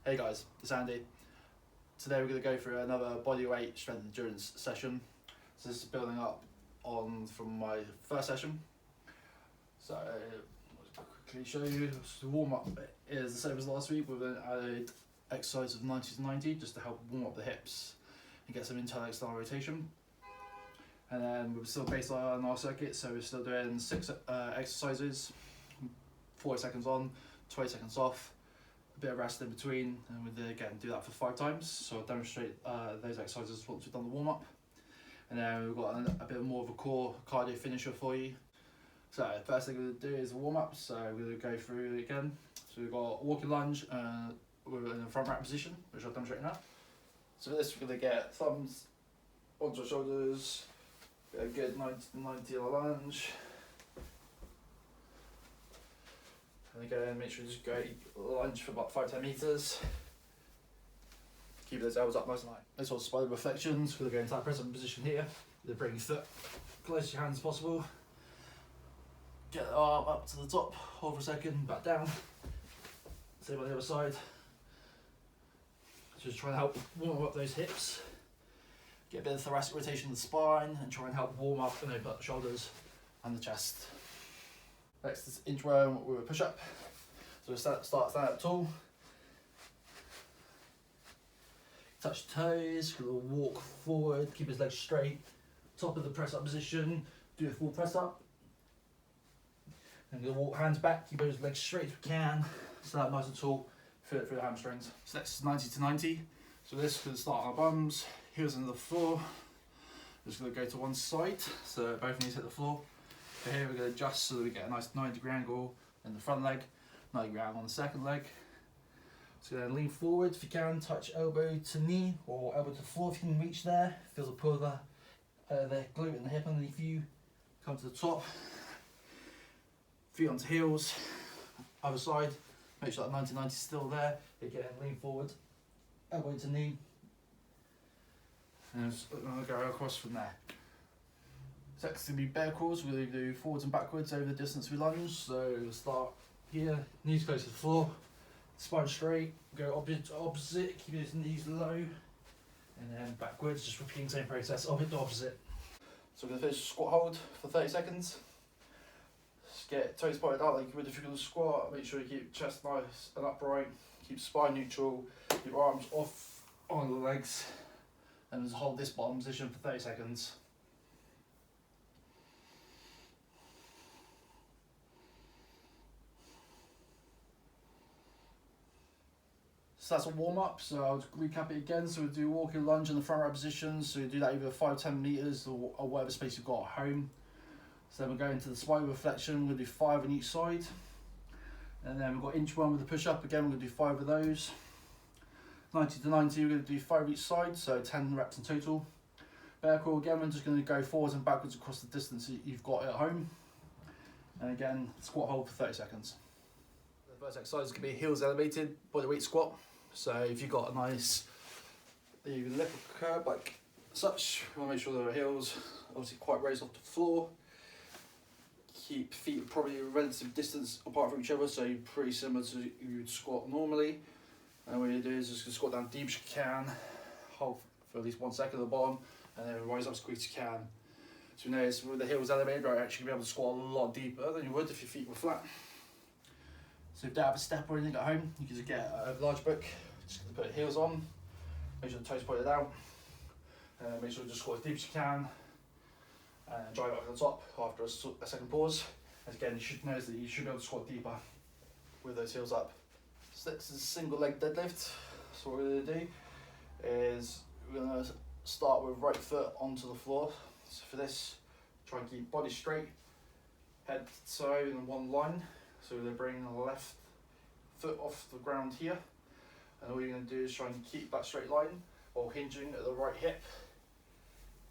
Hey guys, it's Andy. Today we're going to go through another bodyweight strength endurance session. So this is building up on from my first session. So I'll quickly show you. The warm up is the same as last week with an added exercise of 90 to 90 just to help warm up the hips and get some internal external rotation. And then we're still based on our circuit, so we're still doing 6 exercises, 40 seconds on, 20 seconds off. Bit of rest in between, and we'll again do that for 5 times. So I'll demonstrate those exercises once we've done the warm up, and then we've got a bit more of a core cardio finisher for you. So first thing we're going to do is a warm up. So we're going to go through it again. So we've got walking lunge, we're in a front rack position, which I'll demonstrate now. So for this we're going to get thumbs onto our shoulders, get a good 90 to 90 on a lunge. And again, make sure you just go lunge for about 5-10 meters. Keep those elbows up nice and high. This one's spider reflections. We're going to go into that present position here. You're bring your foot close to your hand as possible. Get the arm up to the top, hold for a second, back down. Same on the other side. Just try and help warm up those hips. Get a bit of thoracic rotation in the spine and try and help warm up and open up the shoulders and the chest. Next is inchworm with a push up. So we start stand up tall. Touch toes, we'll walk forward, keep his legs straight. Top of the press up position, do a full press up. And we'll walk hands back, keep those legs straight as we can. Stand up nice and tall, feel it through the hamstrings. So next is 90 to 90. So this we're going to start on our bums, heels into the floor. Just going to go to one side, so both knees hit the floor. So here we're going to adjust so that we get a nice 90-degree angle in the front leg, 90-degree angle on the second leg. So then lean forward if you can, touch elbow to knee or elbow to floor if you can reach there. Feel the pull of the glute and the hip underneath you. Come to the top, feet onto heels, other side. Make sure that 90-90 is still there. Again, lean forward, elbow to knee, and I'll go across from there. So next is going to be bear crawls. We're going to do forwards and backwards over the distance we lunge. So we'll start here, knees close to the floor, spine straight, go opposite to opposite, keep his knees low, and then backwards, just repeating the same process, opposite to opposite. So we're going to finish squat hold for 30 seconds. Just get toes pointed out like you would if you're going to squat. Make sure you keep chest nice and upright, keep spine neutral, keep your arms off on the legs, and just hold this bottom position for 30 seconds. So that's a warm up, so I'll recap it again. So we'll do walking lunge in the front rack position. So we do that either 5-10 meters or whatever space you've got at home. So then we'll go into the spider reflection. We'll do 5 on each side. And then we've got inchworm with the push up. Again, we're going to do 5 of those. 90 to 90, we're going to do 5 each side, so 10 reps in total. Bear crawl again, we're just going to go forwards and backwards across the distance you've got at home. And again, squat hold for 30 seconds. The first exercise is going to be heels elevated bodyweight squat. So if you've got a nice, you can lift a curb like such, you want to make sure that our heels obviously quite raised off the floor. Keep feet probably a relative distance apart from each other, so you're pretty similar to you'd squat normally. And what you do is just squat down deep as you can, hold for at least 1 second at the bottom, and then rise up as quick as you can. So you notice with the heels elevated, you're actually be able to squat a lot deeper than you would if your feet were flat. So if you don't have a step or anything at home, you can just get a large book, just put your heels on, make sure the toes pointed out, and make sure you just squat as deep as you can, and drive up to the top after a second pause. And again, you should notice that you should be able to squat deeper with those heels up. So this is a single leg deadlift. So what we're going to do is we're going to start with right foot onto the floor. So for this, try and keep body straight, head to toe in one line. So we're going to bring the left foot off the ground here, and all you're going to do is try and keep that straight line while hinging at the right hip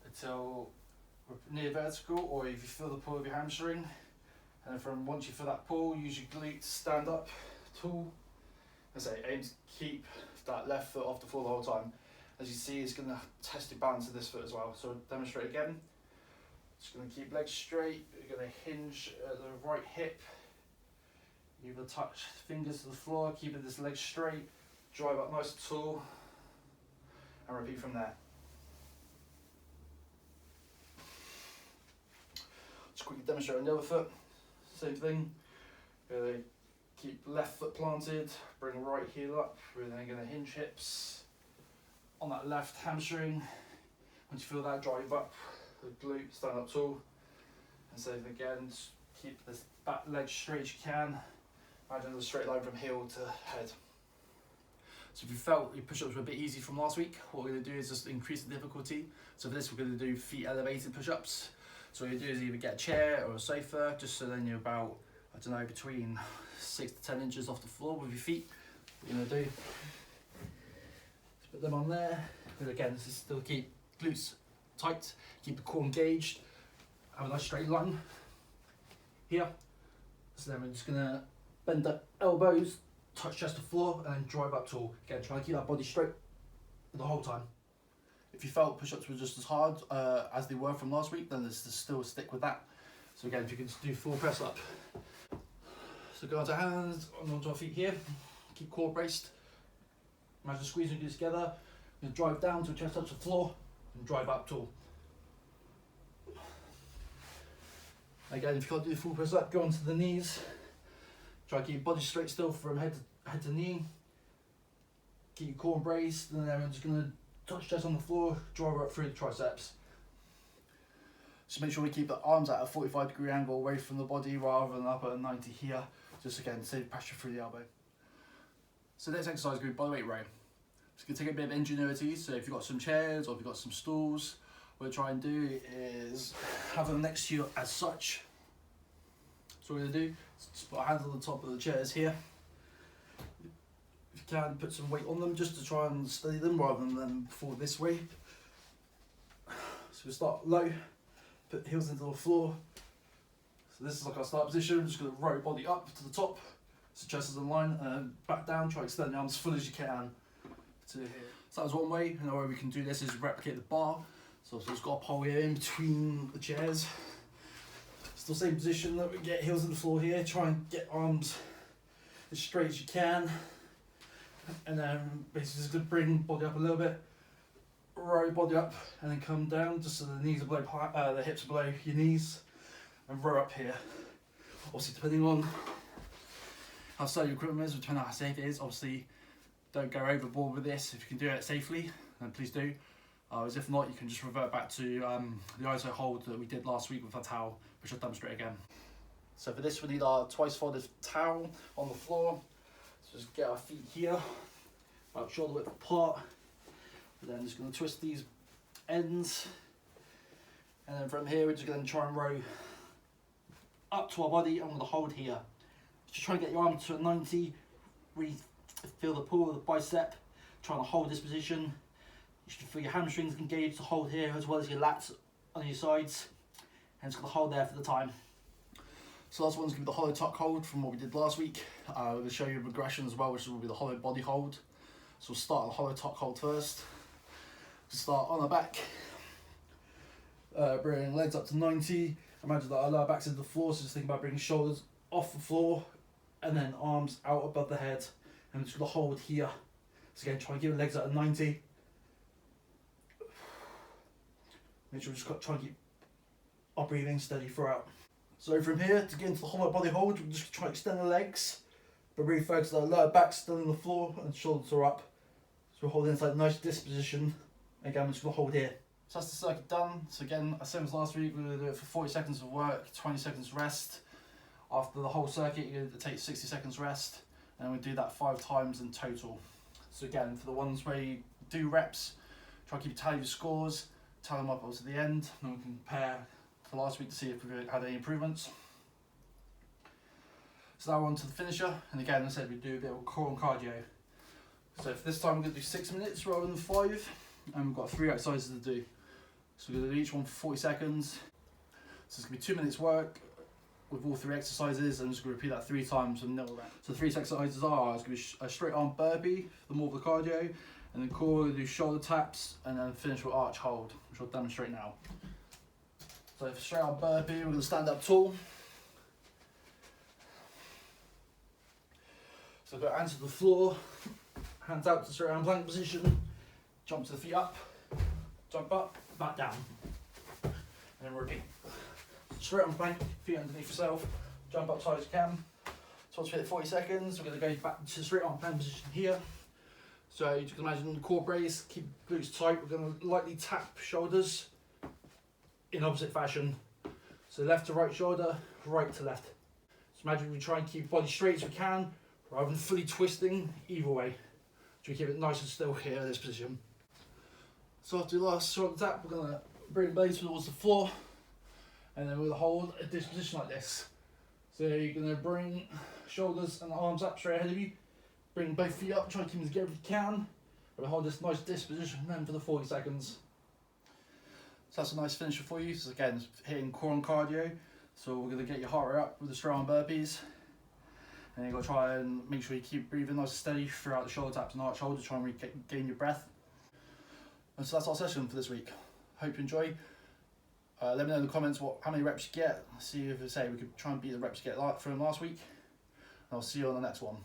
until we're near vertical, or if you feel the pull of your hamstring. And then from once you feel that pull, use your glute to stand up tall. As I say, aim to keep that left foot off the floor the whole time. As you see, it's going to test your balance of this foot as well. So demonstrate again. Just going to keep legs straight. You're going to hinge at the right hip. You're going to touch fingers to the floor, keeping this leg straight. drive up nice and tall, and repeat from there. Just quickly demonstrate on the other foot, same thing. Keep left foot planted, bring right heel up, we're then going to hinge hips on that left hamstring. Once you feel that, drive up the glute, stand up tall, and same again, just keep this back leg straight as you can. Imagine a straight line from heel to head. So if you felt your push-ups were a bit easy from last week, what we're going to do is just increase the difficulty. So for this we're going to do feet elevated push-ups. So what you do is either get a chair or a sofa, just so then you're about, I don't know, between 6 to 10 inches off the floor with your feet. What you're going to do, just put them on there. But again, this is still keep glutes tight, keep the core engaged, have a nice straight line here. So then we're just going to bend the elbows, touch chest to floor, and then drive up tall. Again, try and keep that body straight the whole time. If you felt push-ups were just as hard as they were from last week, then just still stick with that. So again, if you can just do full press up. So go onto hands, onto our feet here, keep core braced. Imagine squeezing you together. You're going to drive down to chest touch the floor and drive up tall. Again, if you can't do the full press up, go onto the knees. Try to keep your body straight still from head to knee. Keep your core braced, and then we're just going to touch chest on the floor, drive up through the triceps. Just make sure we keep the arms at a 45-degree angle away from the body rather than up at a 90 here. Just again, save pressure through the elbow. So next exercise is going to be bodyweight row. It's going to take a bit of ingenuity, so if you've got some chairs or if you've got some stools, what we'll try and do is have them next to you as such. So what we're going to do is just put our hands on the top of the chairs here. If you can, put some weight on them just to try and steady them rather than them fall this way. So we start low, put the heels into the floor. So this is like our start position. I'm just going to row body up to the top, so chest is in line, and back down. Try to extend the arms as full as you can to here. So that was one way. Another way we can do this is replicate the bar. So it's got a pole here in between the chairs. Still same position, that we get heels in the floor here. Try and get arms as straight as you can, and then basically just going to bring body up a little bit. Row body up and then come down just so the knees are below, the hips are below your knees, and row up here. Obviously, depending on how slow your equipment is, depending on how safe it is, obviously don't go overboard with this. If you can do it safely, then please do. As if not, you can just revert back to the ISO hold that we did last week with our towel, which I'll demonstrate again. So for this, we need our twice folded towel on the floor. So just get our feet here, about shoulder width apart. And then just going to twist these ends, and then from here we're just going to try and row up to our body. I'm going to hold here. Just try and get your arm to a 90. Really feel the pull of the bicep. Trying to hold this position. You should feel your hamstrings engaged to hold here, as well as your lats on your sides. And just going to hold there for the time. So last one's going to be the hollow tuck hold from what we did last week. We're going to show you a progression as well, which will be the hollow body hold. So we'll start the hollow tuck hold first. Start on the back, bring legs up to 90. Imagine that our lower back's into the floor, so just think about bringing shoulders off the floor and then arms out above the head. And just going to hold here. So again, try and keep the legs at a 90. Make sure we just try and keep our breathing steady throughout. So from here, to get into the hollow body hold, we're just try to extend the legs, but really focus on the lower back still on the floor and shoulders are up. So we're holding inside a nice disc position. Again, I'm just going to hold here. So that's the circuit done. So again, same as last week, we're going to do it for 40 seconds of work, 20 seconds rest. After the whole circuit, you're going to take 60 seconds rest, and we do that 5 times in total. So again, for the ones where you do reps, try to keep tally your scores, tally them up to the end, and we can compare to last week to see if we've had any improvements. So now we're on to the finisher, and again, as I said, we do a bit of core and cardio. So for this time, we're going to do 6 minutes rather than 5. And we've got 3 exercises to do. So we're going to do each one for 40 seconds. So it's going to be 2 minutes work with all 3 exercises, and I'm just going to repeat that 3 times with no rep. So the 3 exercises are, it's going to be a straight arm burpee for more of the cardio, and then core, we're going to do shoulder taps, and then finish with arch hold, which I'll demonstrate now. So for straight arm burpee, we're going to stand up tall. So go hands to the floor, hands out to straight arm plank position, jump to the feet up, jump up, back down, and then repeat. Straight arm plank, feet underneath yourself, jump up as high as you can. So let's hit 40 seconds. We're going to go back to straight arm plank position here. So you can imagine the core brace, keep glutes tight. We're going to lightly tap shoulders in opposite fashion. So left to right shoulder, right to left. So imagine we try and keep body straight as we can, rather than fully twisting either way. So we keep it nice and still here in this position. So after the last shoulder tap, we're going to bring the base towards the floor, and then we're going to hold at this position like this. So you're going to bring shoulders and arms up straight ahead of you. Bring both feet up, try and keep them together if you can. We're going to hold this nice disposition then for the 40 seconds. So that's a nice finisher for you. So again, hitting core and cardio. So we're going to get your heart rate up with the straight arm burpees. And you've got to try and make sure you keep breathing nice and steady throughout the shoulder taps and arch shoulders, try and regain your breath. And so that's our session for this week. Hope you enjoy. Let me know in the comments how many reps you get. See if we can try and beat the reps you get from last week. And I'll see you on the next one.